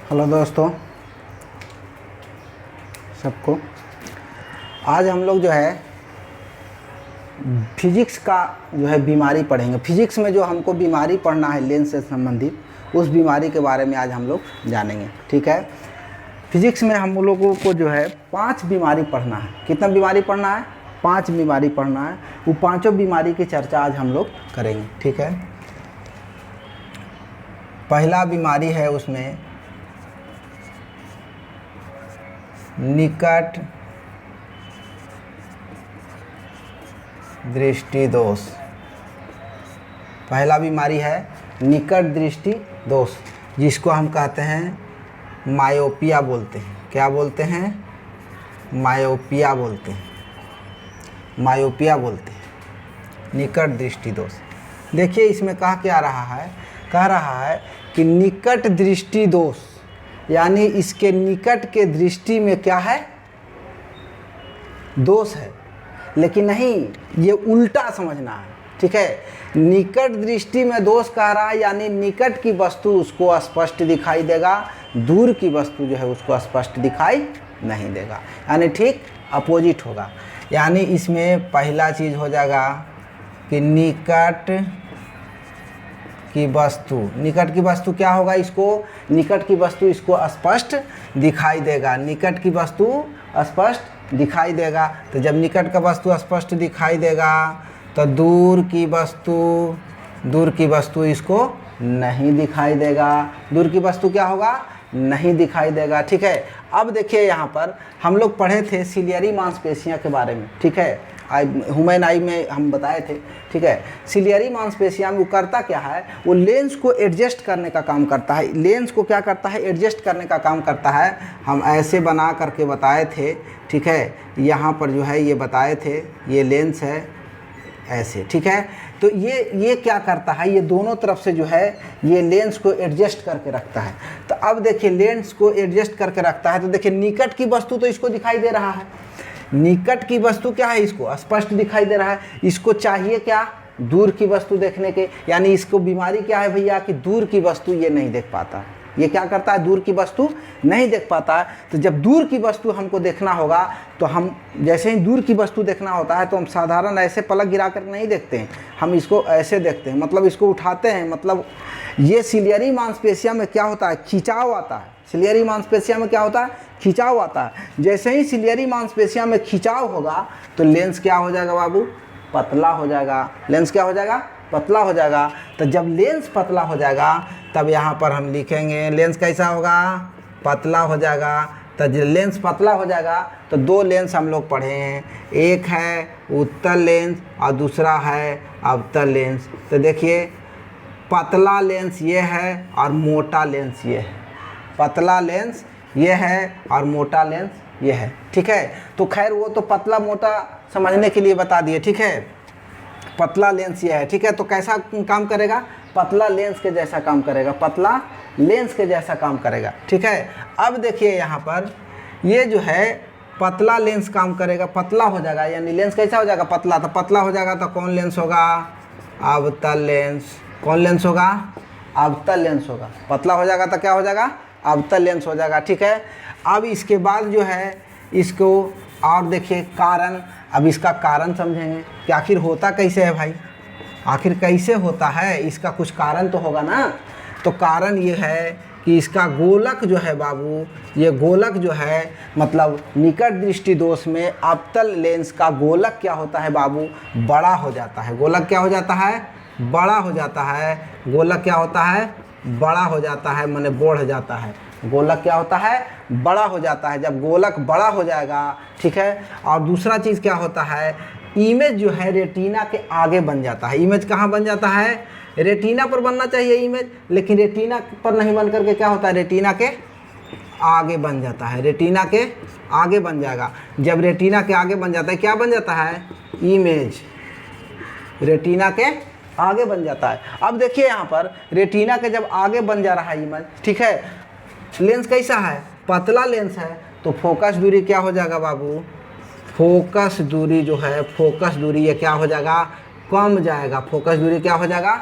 Hello दोस्तों सबको। आज हम लोग जो है फिजिक्स का जो है बीमारी पढ़ेंगे। फिजिक्स में जो हमको बीमारी पढ़ना है लेंस से संबंधित, उस बीमारी के बारे में आज हम लोग जानेंगे। ठीक है, फिजिक्स में हम लोगों को जो है 5 बीमारी पढ़ना है। कितना बीमारी पढ़ना है? 5 बीमारी पढ़ना है। वो पांचों बीमारी की चर्चा आज हम लोग करेंगे। ठीक है, पहला बीमारी है उसमें निकट दृष्टि दोष। पहला बीमारी है निकट दृष्टि दोष, जिसको हम कहते हैं मायोपिया बोलते हैं। क्या बोलते हैं? मायोपिया बोलते हैं। मायोपिया बोलते हैं निकट दृष्टि दोष। देखिए इसमें कहा क्या रहा है? कह रहा है कि निकट दृष्टि दोष यानी इसके निकट के दृष्टि में क्या है? दोष है। लेकिन नहीं, ये उल्टा समझना है। ठीक है, निकट दृष्टि में दोष कह रहा है यानी निकट की वस्तु उसको स्पष्ट दिखाई देगा, दूर की वस्तु जो है उसको स्पष्ट दिखाई नहीं देगा, यानी ठीक अपोजिट होगा। यानी इसमें पहला चीज़ हो जाएगा कि निकट की वस्तु क्या होगा? इसको निकट की वस्तु इसको स्पष्ट दिखाई देगा। निकट की वस्तु स्पष्ट दिखाई देगा। तो जब निकट का वस्तु स्पष्ट दिखाई देगा तो दूर की वस्तु इसको नहीं दिखाई देगा। दूर की वस्तु क्या होगा? नहीं दिखाई देगा। ठीक है, अब देखिए यहाँ पर हम लोग पढ़े थे सिलियरी मांसपेशियाँ के बारे में। ठीक है, ह्यूमन आई में हम बताए थे। ठीक है, सिलियरी मांसपेशियाँ में वो करता क्या है? वो लेंस को एडजस्ट करने का काम करता है। लेंस को क्या करता है? एडजस्ट करने का काम करता है। हम ऐसे बना करके बताए थे। ठीक है, यहाँ पर जो है ये बताए थे, ये लेंस है ऐसे। ठीक है, तो ये क्या करता है? ये दोनों तरफ से जो है ये लेंस को एडजस्ट करके रखता है। तो अब देखिए लेंस को एडजस्ट करके रखता है तो देखिए निकट की वस्तु तो इसको दिखाई दे रहा है। निकट की वस्तु क्या है? इसको स्पष्ट दिखाई दे रहा है। इसको चाहिए क्या? दूर की वस्तु देखने के, यानी इसको बीमारी क्या है भैया कि दूर की वस्तु ये नहीं देख पाता। ये क्या करता है? दूर की वस्तु नहीं देख पाता है। तो जब दूर की वस्तु हमको देखना होगा तो हम जैसे ही दूर की वस्तु देखना होता है तो हम साधारण ऐसे पलक गिरा कर नहीं देखते हैं, हम इसको ऐसे देखते हैं, मतलब इसको उठाते हैं। मतलब ये सिलियरी मांसपेशियाँ में क्या होता है? खिंचाव आता है। सिलियरी मांसपेशियाँ में क्या होता है? खिंचाव आता है। जैसे ही सिलियरी मांसपेशियाँ में खिंचाव होगा तो लेंस क्या हो जाएगा बाबू? पतला हो जाएगा। लेंस क्या हो जाएगा? पतला हो जाएगा। तो जब लेंस पतला हो जाएगा तब यहाँ पर हम लिखेंगे लेंस कैसा होगा? पतला हो जाएगा। तो जब लेंस पतला हो जाएगा तो 2 लेंस हम लोग पढ़े हैं, एक है उत्तल लेंस और दूसरा है अवतल लेंस। तो देखिए पतला लेंस ये है और मोटा लेंस ये है। पतला लेंस ये है और मोटा लेंस ये है। ठीक है, तो खैर वो तो पतला मोटा समझने के लिए बता दिए। ठीक है, पतला लेंस ये है। ठीक है, तो कैसा काम करेगा? पतला लेंस के जैसा काम करेगा। पतला लेंस के जैसा काम करेगा। ठीक है, अब देखिए यहाँ पर ये जो है पतला लेंस काम करेगा, पतला हो जाएगा, यानी लेंस कैसा हो जाएगा? पतला। तो पतला हो जाएगा तो कौन लेंस होगा? अवतल लेंस। कौन लेंस होगा? अवतल लेंस होगा। पतला हो जाएगा तो क्या हो जाएगा? अवतल लेंस हो जाएगा। ठीक है, अब इसके बाद जो है इसको और देखिए कारण। अब इसका कारण समझेंगे कि आखिर होता कैसे है भाई? आखिर कैसे होता है? इसका कुछ कारण तो होगा ना। तो कारण ये है कि इसका गोलक जो है बाबू, ये गोलक जो है मतलब निकट दृष्टि दोष में अवतल लेंस का गोलक क्या होता है बाबू? बड़ा हो जाता है। गोलक क्या हो जाता है? बड़ा हो जाता है। गोलक क्या होता है? बड़ा हो जाता है, माने बढ़ जाता है। गोलक क्या होता है? बड़ा हो जाता है। जब गोलक बड़ा हो जाएगा, ठीक है, और दूसरा चीज़ क्या होता है? इमेज जो है रेटिना के आगे बन जाता है। इमेज कहाँ बन जाता है? रेटिना पर बनना चाहिए इमेज, लेकिन रेटिना पर नहीं बन करके क्या होता है? रेटिना के आगे बन जाता है। रेटिना के आगे बन जाएगा। जब रेटिना के आगे बन जाता है क्या बन जाता है? इमेज रेटिना के आगे बन जाता है। अब देखिए यहाँ पर रेटिना के जब आगे बन जा रहा है इमेज, ठीक है, लेंस कैसा है? पतला लेंस है। तो फोकस दूरी क्या हो जाएगा बाबू? फोकस दूरी जो है, फोकस दूरी ये क्या हो जाएगा? कम जाएगा। फोकस दूरी क्या हो जाएगा?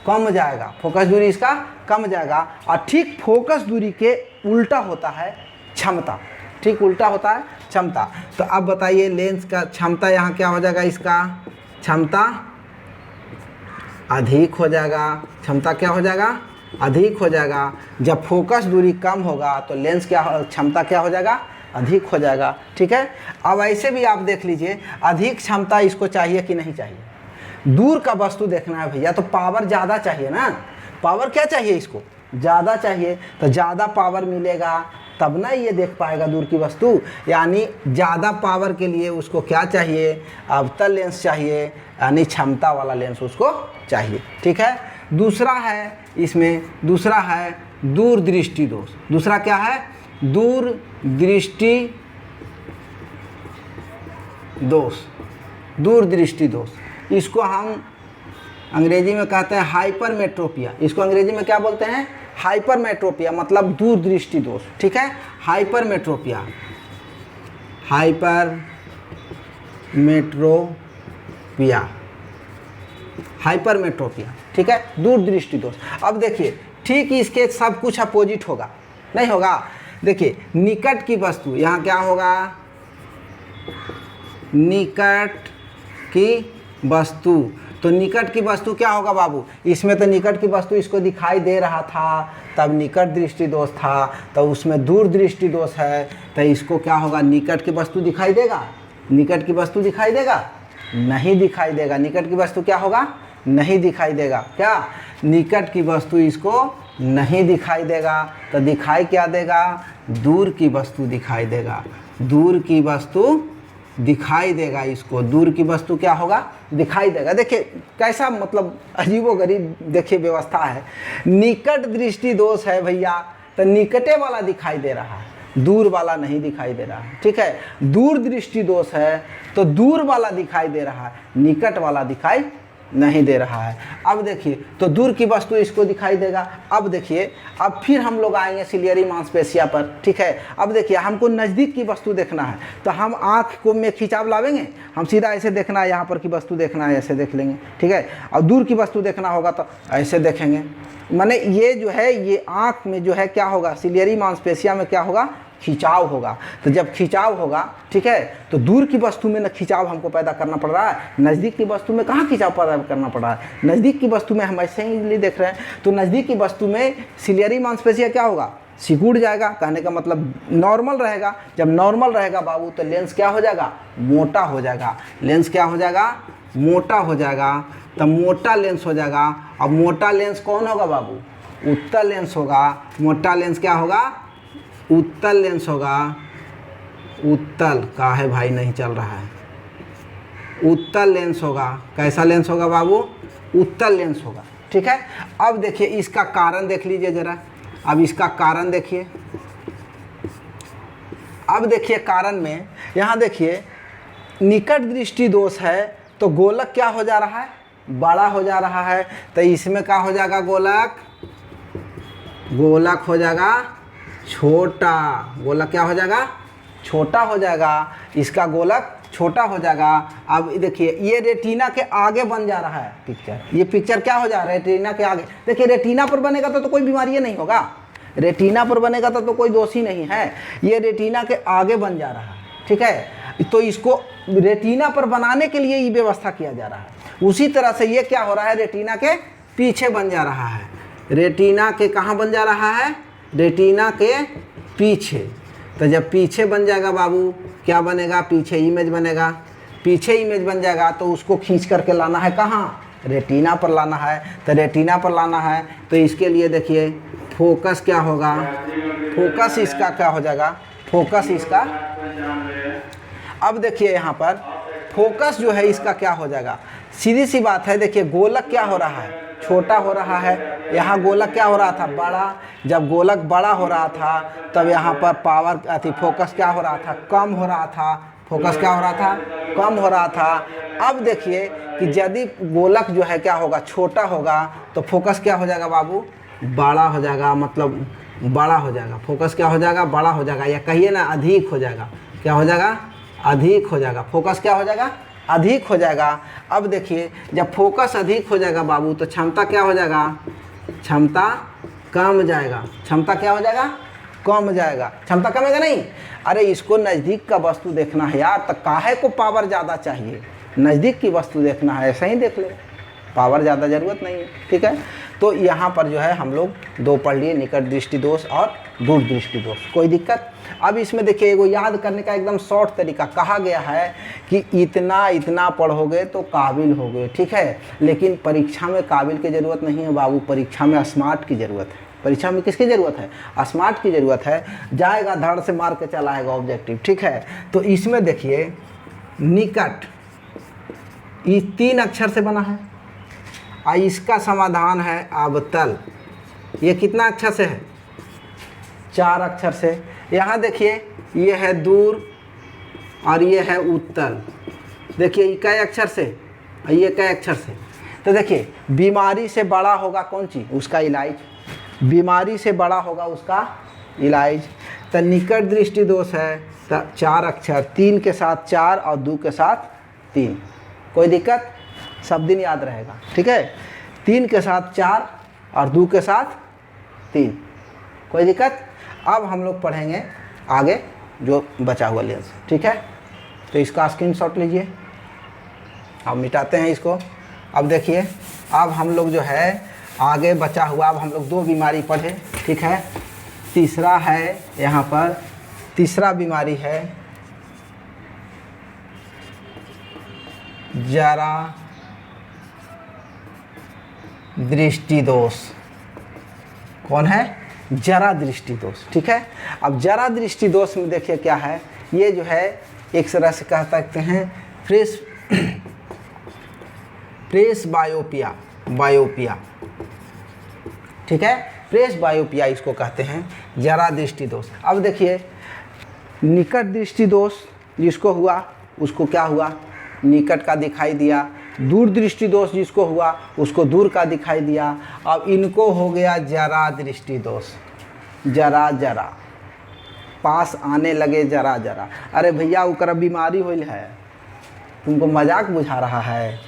कम जाएगा, फोकस दूरी इसका कम जाएगा। और ठीक फोकस दूरी के उल्टा होता है क्षमता, ठीक उल्टा होता है क्षमता। तो अब बताइए लेंस का क्षमता यहाँ क्या हो जाएगा, इसका क्षमता अधिक हो जाएगा, क्षमता क्या हो जाएगा, अधिक हो जाएगा। जब फोकस दूरी कम होगा तो लेंस क्या क्षमता क्या हो जाएगा, अधिक हो जाएगा। ठीक है, अब ऐसे भी आप देख लीजिए अधिक क्षमता इसको चाहिए कि नहीं चाहिए, दूर का वस्तु देखना है भैया तो पावर ज़्यादा चाहिए ना, पावर क्या चाहिए इसको, ज़्यादा चाहिए। तो ज़्यादा पावर मिलेगा तब ना ये देख पाएगा दूर की वस्तु, यानी ज़्यादा पावर के लिए उसको क्या चाहिए, अवतल लेंस चाहिए, यानी क्षमता वाला लेंस उसको चाहिए। ठीक है, दूसरा है इसमें, दूसरा है दूरदृष्टि दोष। दूसरा क्या है, दूरदृष्टि दोष, दूरदृष्टि दोष। इसको हम अंग्रेजी में कहते हैं हाइपरमेट्रोपिया। इसको अंग्रेजी में क्या बोलते हैं, हाइपरमेट्रोपिया, मतलब दूरदृष्टि दोष। ठीक है, हाइपरमेट्रोपिया, हाइपरमेट्रोपिया, हाइपरमेट्रोपिया। ठीक है, दूरदृष्टि दोष। अब देखिए ठीक इसके सब कुछ अपोजिट होगा, नहीं होगा। देखिए निकट की वस्तु, यहाँ क्या होगा, निकट की वस्तु। तो निकट की वस्तु क्या होगा बाबू, इसमें तो निकट की वस्तु इसको दिखाई दे रहा था तब निकट दृष्टि दोष था, तो उसमें दूर दृष्टि दोष है, तो इसको क्या होगा, निकट की वस्तु दिखाई देगा, निकट की वस्तु दिखाई देगा, नहीं दिखाई देगा। निकट की वस्तु क्या होगा, नहीं दिखाई देगा। क्या, निकट की वस्तु इसको नहीं दिखाई देगा, तो दिखाई क्या देगा, दूर की वस्तु दिखाई देगा, दूर की वस्तु दिखाई देगा इसको, दूर की वस्तु क्या होगा, दिखाई देगा। देखिए कैसा मतलब अजीबोगरीब देखिए व्यवस्था है। निकट दृष्टि दोष है भैया, तो निकटे वाला दिखाई दे रहा है, दूर वाला नहीं दिखाई दे रहा है। ठीक है, दूर दृष्टि दोष है तो दूर वाला दिखाई दे रहा है, निकट वाला दिखाई नहीं दे रहा है। अब देखिए तो दूर की वस्तु इसको दिखाई देगा। अब देखिए अब फिर हम लोग आएंगे सिलियरी मांसपेशिया पर। ठीक है, अब देखिए हमको नज़दीक की वस्तु देखना है तो हम आँख को में खिंचाव लावेंगे, हम सीधा ऐसे देखना है, यहाँ पर की वस्तु देखना है ऐसे देख लेंगे। ठीक है, और दूर की वस्तु देखना होगा तो ऐसे देखेंगे। माने ये जो है ये आँख में जो है क्या होगा, सिलियरी मांसपेशिया में क्या होगा, खिंचाव होगा। तो जब खिंचाव होगा, ठीक है, तो दूर की वस्तु में न खिंचाव हमको पैदा करना पड़ रहा है, नज़दीक की वस्तु में कहाँ खिंचाव पैदा करना पड़ रहा है। नज़दीक की वस्तु में हम ऐसे ही देख रहे हैं, तो नज़दीक की वस्तु में सिलियरी मांसपेशिया क्या होगा, सिकुड़ जाएगा। कहने का मतलब नॉर्मल रहेगा। जब नॉर्मल रहेगा बाबू तो लेंस क्या हो जाएगा, मोटा हो जाएगा। लेंस क्या हो जाएगा, मोटा हो जाएगा। तो मोटा लेंस हो जाएगा। अब मोटा लेंस कौन होगा बाबू, उत्तल लेंस होगा। मोटा लेंस क्या होगा, उत्तल लेंस होगा। उत्तल का है भाई, नहीं चल रहा है, उत्तल लेंस होगा। कैसा लेंस होगा बाबू, उत्तल लेंस होगा। ठीक है, अब देखिए इसका कारण देख लीजिए जरा। अब इसका कारण देखिए, अब देखिए कारण में यहाँ देखिए निकट दृष्टि दोष है तो गोलक क्या हो जा रहा है, बड़ा हो जा रहा है। तो इसमें क्या हो जाएगा, गोलक, गोलक हो जाएगा छोटा। गोलक क्या हो जाएगा, छोटा हो जाएगा। इसका गोलक छोटा हो जाएगा। अब देखिए ये रेटिना के आगे बन जा रहा है पिक्चर, ये पिक्चर क्या हो जा रहा है, रेटिना के आगे। देखिए रेटिना पर बनेगा तो कोई बीमारी नहीं होगा, रेटिना पर बनेगा तो कोई दोष ही नहीं है। ये रेटिना के आगे बन जा रहा है। ठीक है, तो इसको रेटिना पर बनाने के लिए ये व्यवस्था किया जा रहा है। उसी तरह से ये क्या हो रहा है, रेटिना के पीछे बन जा रहा है। रेटिना के कहाँ बन जा रहा है, रेटिना के पीछे। तो जब पीछे बन जाएगा बाबू, क्या बनेगा, पीछे इमेज बनेगा। पीछे इमेज बन जाएगा तो उसको खींच करके लाना है कहाँ, रेटिना पर लाना है। तो रेटिना पर लाना है तो इसके लिए देखिए फोकस क्या होगा, फोकस इसका क्या हो जाएगा, फोकस इसका। अब देखिए यहाँ पर फोकस जो है इसका क्या हो जाएगा, सीधी सी बात है। देखिए गोलक क्या हो रहा है, छोटा हो रहा है। यहाँ गोलक क्या हो रहा था, बड़ा। जब गोलक बड़ा हो रहा था तब यहाँ पर पावर फोकस क्या हो रहा था, कम हो रहा था। फोकस क्या हो रहा था, कम हो रहा था। अब देखिए कि यदि गोलक जो है क्या होगा, छोटा होगा तो फोकस क्या हो जाएगा बाबू, बड़ा हो जाएगा। मतलब बड़ा हो जाएगा, फोकस क्या हो जाएगा, बड़ा हो जाएगा, या कहिए ना अधिक हो जाएगा। क्या हो जाएगा, अधिक हो जाएगा। फोकस क्या हो जाएगा, अधिक हो जाएगा। अब देखिए जब फोकस अधिक हो जाएगा बाबू तो क्षमता क्या हो जाएगा, क्षमता कम जाएगा। क्षमता क्या हो जाएगा, कम जाएगा। क्षमता कमेगा नहीं। अरे इसको नज़दीक का वस्तु देखना है यार, तो काहे को पावर ज़्यादा चाहिए, नज़दीक की वस्तु देखना है, ऐसा ही देख ले, पावर ज़्यादा ज़रूरत नहीं है। ठीक है, तो यहाँ पर जो है हम लोग दो पढ़ लिए, निकट दृष्टि दोष और दूर दृष्टि दोष। कोई दिक्कत? अब इसमें देखिए एगो याद करने का एकदम शॉर्ट तरीका कहा गया है कि इतना इतना पढ़ोगे तो काबिल होगे। ठीक है, लेकिन परीक्षा में काबिल की ज़रूरत नहीं है बाबू, परीक्षा में स्मार्ट की ज़रूरत है। परीक्षा में किसकी ज़रूरत है, स्मार्ट की ज़रूरत है। जाएगा धड़ से मार के चला आएगा ऑब्जेक्टिव। ठीक है, तो इसमें देखिए निकट, ये 3 अक्षर से बना है और इसका समाधान है अवतल। ये कितना अक्षर से है, 4 अक्षर से। यहाँ देखिए ये है दूर और ये है उत्तल। देखिए ये कई अक्षर से और ये कई अक्षर से। तो देखिए बीमारी से बड़ा होगा कौन चीज़, उसका इलाज। बीमारी से बड़ा होगा उसका इलाज। तो निकट दृष्टि दोष है तो 4 अक्षर, 3 के साथ 4 और 2 के साथ 3। कोई दिक्कत? सब दिन याद रहेगा। ठीक है, 3 के साथ 4 और 2 के साथ 3। कोई दिक्कत? अब हम लोग पढ़ेंगे आगे जो बचा हुआ लेंस। ठीक है, तो इसका स्क्रीनशॉट लीजिए। अब मिटाते हैं इसको। अब देखिए अब हम लोग जो है आगे बचा हुआ, अब हम लोग 2 बीमारी पढ़े। ठीक है, तीसरा है यहाँ पर, तीसरा बीमारी है जरा दृष्टि दोष। कौन है, जरा दृष्टि दोष। ठीक है, अब जरा दृष्टि दोष में देखिए क्या है, ये जो है एक तरह से कह सकते हैं प्रेस बायोपिया, बायोपिया। ठीक है, प्रेस बायोपिया इसको कहते हैं, जरा दृष्टि दोष। अब देखिए निकट दृष्टि दोष जिसको हुआ उसको क्या हुआ, निकट का दिखाई दिया। दूर दृष्टि दोष जिसको हुआ उसको दूर का दिखाई दिया। अब इनको हो गया जरा दृष्टि दोष। जरा जरा पास आने लगे, जरा जरा। अरे भैया ओकरा बीमारी होल है, तुमको मजाक बुझा रहा है।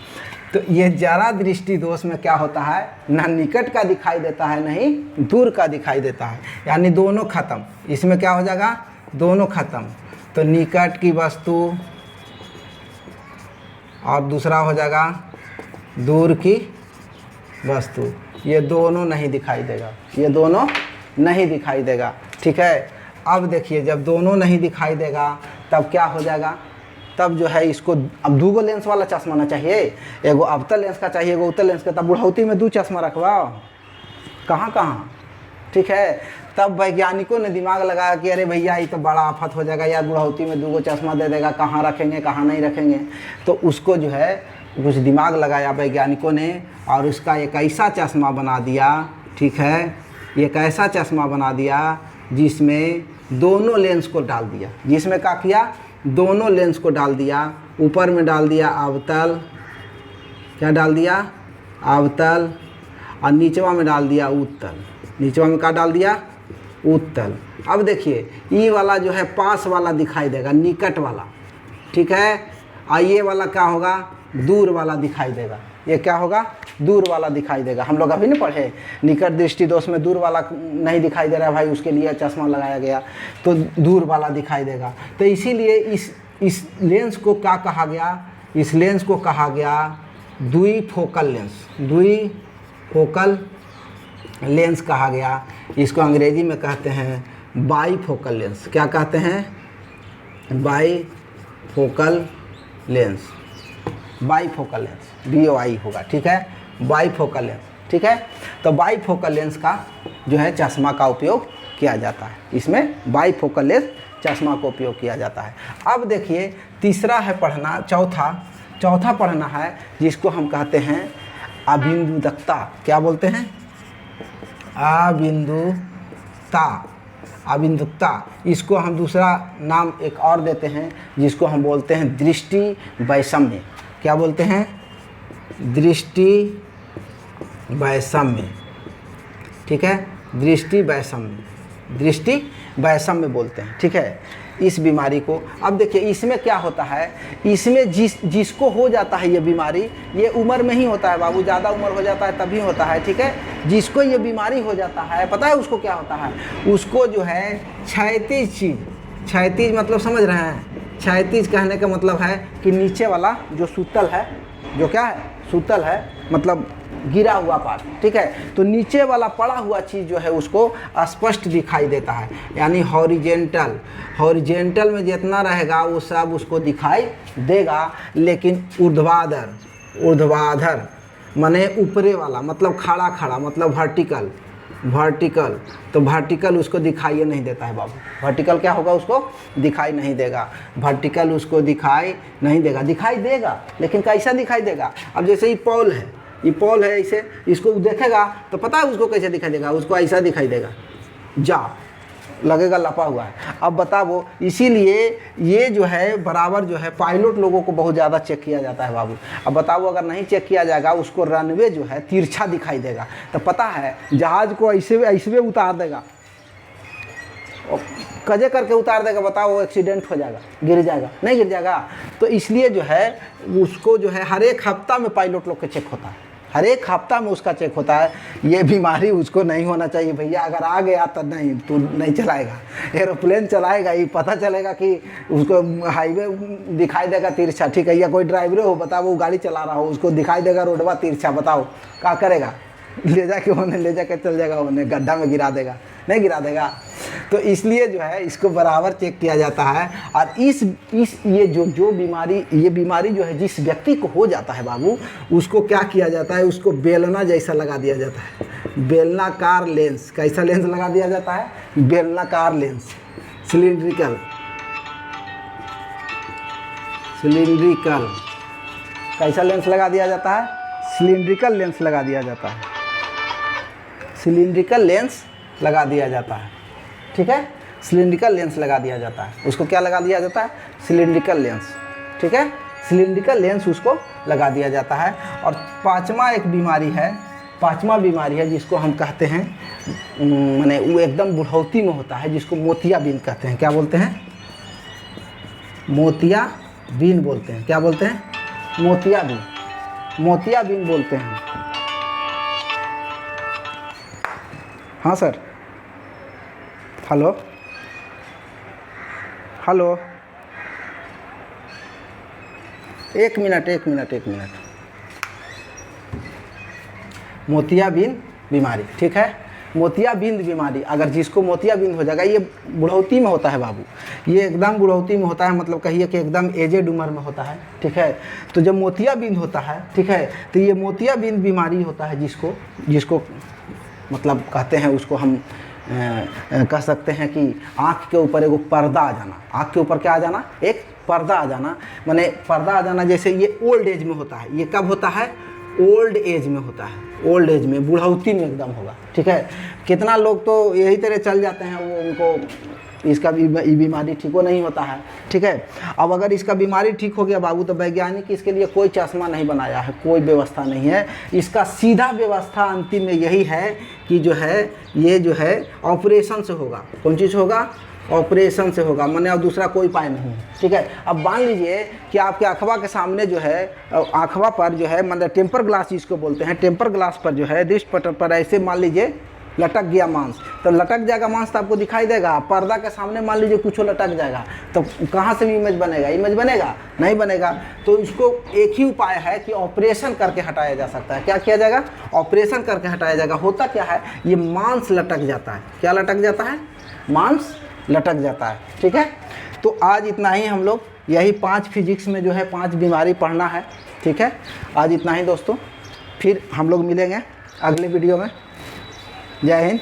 तो ये जरा दृष्टि दोष में क्या होता है, ना निकट का दिखाई देता है नहीं दूर का दिखाई देता है, यानी दोनों खत्म। इसमें क्या हो जाएगा, दोनों खत्म। तो निकट की वस्तु और दूसरा हो जाएगा दूर की वस्तु, ये दोनों नहीं दिखाई देगा, ये दोनों नहीं दिखाई देगा। ठीक है, अब देखिए जब दोनों नहीं दिखाई देगा तब क्या हो जाएगा, तब जो है इसको अब 2 लेंस वाला चश्मा ना चाहिए, एगो अवतल लेंस का चाहिए, एगो उत्तल लेंस का। तब बुढ़ौती में 2 चश्मा रखवाओ, कहाँ कहाँ। ठीक है, तब वैज्ञानिकों ने दिमाग लगाया कि अरे भैया ये तो बड़ा आफत हो जाएगा यार, बुढ़ौती में 2 चश्मा दे देगा, कहाँ रखेंगे कहाँ नहीं रखेंगे। तो उसको जो है कुछ दिमाग लगाया वैज्ञानिकों ने और उसका एक ऐसा चश्मा बना दिया। ठीक है, एक ऐसा चश्मा बना दिया जिसमें दोनों लेंस को डाल दिया। जिसमें क्या किया, दोनों लेंस को डाल दिया। ऊपर में डाल दिया अवतल, क्या डाल दिया, अवतल, और नीचवा में डाल दिया उत्तल। नीचवा में क्या डाल दिया, उत्तल। अब देखिए ये वाला जो है पास वाला दिखाई देगा, निकट वाला। ठीक है, और ये वाला क्या होगा, दूर वाला दिखाई देगा। ये क्या होगा, दूर वाला दिखाई देगा। हम लोग अभी नहीं पढ़े, निकट दृष्टि दोष में दूर वाला नहीं दिखाई दे रहा है भाई, उसके लिए चश्मा लगाया गया तो दूर वाला दिखाई देगा। तो इसीलिए इस लेंस को क्या कहा गया, इस लेंस को कहा गया द्विफोकल लेंस। द्विफोकल लेंस कहा गया। इसको अंग्रेजी में कहते हैं बाईफोकल लेंस। क्या कहते हैं, bifocal lens. Bifocal lens, BOI होगा। ठीक है, बाईफोकल लेंस। ठीक है, तो बाईफोकल लेंस का जो है चश्मा का उपयोग किया जाता है। इसमें बाईफोकल लेंस चश्मा का उपयोग किया जाता है। अब देखिए तीसरा है पढ़ना, चौथा पढ़ना है जिसको हम कहते हैं अबिंदुकता। क्या बोलते हैं, अबिंदुकता। इसको हम दूसरा नाम एक और देते हैं जिसको हम बोलते हैं दृष्टि वैषम्य। क्या बोलते हैं, दृष्टि वैषम्य। ठीक है, दृष्टि वैषम्य, दृष्टि वैषम्य बोलते हैं। ठीक है, इस बीमारी को। अब देखिए इसमें क्या होता है, इसमें जिसको हो जाता है ये बीमारी, ये उम्र में ही होता है बाबू, ज़्यादा उम्र हो जाता है तभी होता है, ठीक है। जिसको ये बीमारी हो जाता है, पता है उसको क्या होता है, उसको जो है क्षैतिज चीज़, क्षैतिज मतलब समझ रहे हैं, क्षैतिज कहने का मतलब है कि नीचे वाला जो सूतल है, जो क्या है सूतल है, मतलब गिरा हुआ पार्ट, ठीक है। तो नीचे वाला पड़ा हुआ चीज़ जो है उसको स्पष्ट दिखाई देता है, यानी हॉरिजेंटल, हॉरिजेंटल में जितना रहेगा वो सब उसको दिखाई देगा। लेकिन ऊर्ध्वाधर, ऊर्ध्वाधर माने ऊपरे वाला, मतलब खड़ा खड़ा, मतलब वर्टिकल, वर्टिकल, तो वर्टिकल उसको दिखाई नहीं देता है बाबू। वर्टिकल क्या होगा, उसको दिखाई नहीं देगा, वर्टिकल उसको दिखाई नहीं देगा, दिखाई देगा लेकिन कैसा दिखाई देगा। अब जैसे ये पॉल है, ये पॉल है, इसे इसको देखेगा तो पता है उसको कैसे दिखाई देगा, उसको ऐसा दिखाई देगा, जा लगेगा लपा हुआ है। अब बताओ, इसीलिए ये जो है बराबर जो है पायलट लोगों को बहुत ज़्यादा चेक किया जाता है बाबू। अब बताओ अगर नहीं चेक किया जाएगा, उसको रनवे जो है तिरछा दिखाई देगा, तो पता है जहाज़ को ऐसे ऐसे उतार देगा, कजे करके उतार देगा, बताओ वो एक्सीडेंट हो जाएगा, गिर जाएगा, नहीं गिर जाएगा। तो इसलिए जो है उसको जो है हर एक हफ्ता में पायलट लोग का चेक होता है, हर एक हफ्ता में उसका चेक होता है। ये बीमारी उसको नहीं होना चाहिए भैया, अगर आ गया तो नहीं, तू नहीं चलाएगा, एरोप्लेन चलाएगा, ये पता चलेगा कि उसको हाईवे दिखाई देगा तिरछा, ठीक है। या कोई ड्राइवर हो, बताओ वो गाड़ी चला रहा हो, उसको दिखाई देगा रोडवा तिरछा, बताओ क्या करेगा, ले जाके उन्हें ले जाके चल जाएगा, उन्हें गड्ढा में गिरा देगा, नहीं गिरा देगा। तो इसलिए जो है इसको बराबर चेक किया जाता है। और इस ये जो बीमारी, ये बीमारी जो है जिस व्यक्ति को हो जाता है बाबू, उसको क्या किया जाता है, उसको बेलना जैसा लगा दिया जाता है, बेलनाकार लेंस। कैसा लेंस लगा दिया जाता है, बेलनाकार लेंस, सिलिंड्रिकल, सिलिंड्रिकल कैसा लेंस लगा दिया जाता है, सिलिंड्रिकल लेंस लगा दिया जाता है, सिलिंड्रिकल लेंस लगा दिया जाता है, ठीक है। सिलिंड्रिकल लेंस लगा दिया जाता है, उसको क्या लगा दिया जाता है, सिलिंड्रिकल लेंस, ठीक है। सिलिंड्रिकल लेंस उसको लगा दिया जाता है। और पांचवा एक बीमारी है, पांचवा बीमारी है जिसको हम कहते हैं, माने वो एकदम बुढ़ौती में होता है, जिसको मोतियाबिंद कहते हैं। क्या बोलते हैं, मोतियाबिंद बोलते हैं। क्या बोलते हैं, मोतियाबिंद, मोतियाबिंद बोलते हैं। हाँ सर, हेलो हेलो, एक मिनट एक मिनट एक मिनट। मोतियाबिंद बीमारी, ठीक है। मोतियाबिंद बीमारी, अगर जिसको मोतियाबिंद हो जाएगा, ये बुढ़ौती में होता है बाबू, ये एकदम बुढ़ौती में होता है, मतलब कहिए कि एकदम एजेड उम्र में होता है, ठीक है। तो जब मोतियाबिंद होता है, ठीक है, तो ये मोतियाबिंद बीमारी होता है जिसको मतलब कहते हैं, उसको हम कह सकते हैं कि आँख के ऊपर एक पर्दा आ जाना, आँख के ऊपर क्या आ जाना, एक पर्दा आ जाना, माने पर्दा आ जाना। जैसे ये ओल्ड एज में होता है, ये कब होता है, ओल्ड एज में होता है, ओल्ड एज में, बुढ़ौती में एकदम होगा, ठीक है। कितना लोग तो यही तरह चल जाते हैं, वो उनको इसका बीमारी ठीक हो नहीं होता है, ठीक है। अब अगर इसका बीमारी ठीक हो गया बाबू, तो वैज्ञानिक इसके लिए कोई चश्मा नहीं बनाया है, कोई व्यवस्था नहीं है। इसका सीधा व्यवस्था अंतिम में यही है कि जो है ये जो है ऑपरेशन से होगा। कौन चीज़ होगा, ऑपरेशन से होगा, माने अब दूसरा कोई उपाय नहीं है, ठीक है। अब मान लीजिए कि आपके आँखवा के सामने जो है, आँखवा पर जो है, मतलब टेम्पर ग्लास जिसको बोलते हैं, टेम्पर ग्लास पर जो है दृष्टि पटल पर ऐसे मान लीजिए लटक गया मांस, तो लटक जाएगा मांस तो आपको दिखाई देगा। पर्दा के सामने मान लीजिए कुछ लटक जाएगा, तो कहाँ से भी इमेज बनेगा, इमेज बनेगा नहीं बनेगा। तो इसको एक ही उपाय है कि ऑपरेशन करके हटाया जा सकता है। क्या किया जाएगा, ऑपरेशन करके हटाया जाएगा। होता क्या है, ये मांस लटक जाता है। क्या लटक जाता है, मांस लटक जाता है, ठीक है। तो आज इतना ही, हम लोग यही 5 फिजिक्स में जो है 5 बीमारी पढ़ना है, ठीक है। आज इतना ही दोस्तों, फिर हम लोग मिलेंगे अगले वीडियो में। जय हिंद।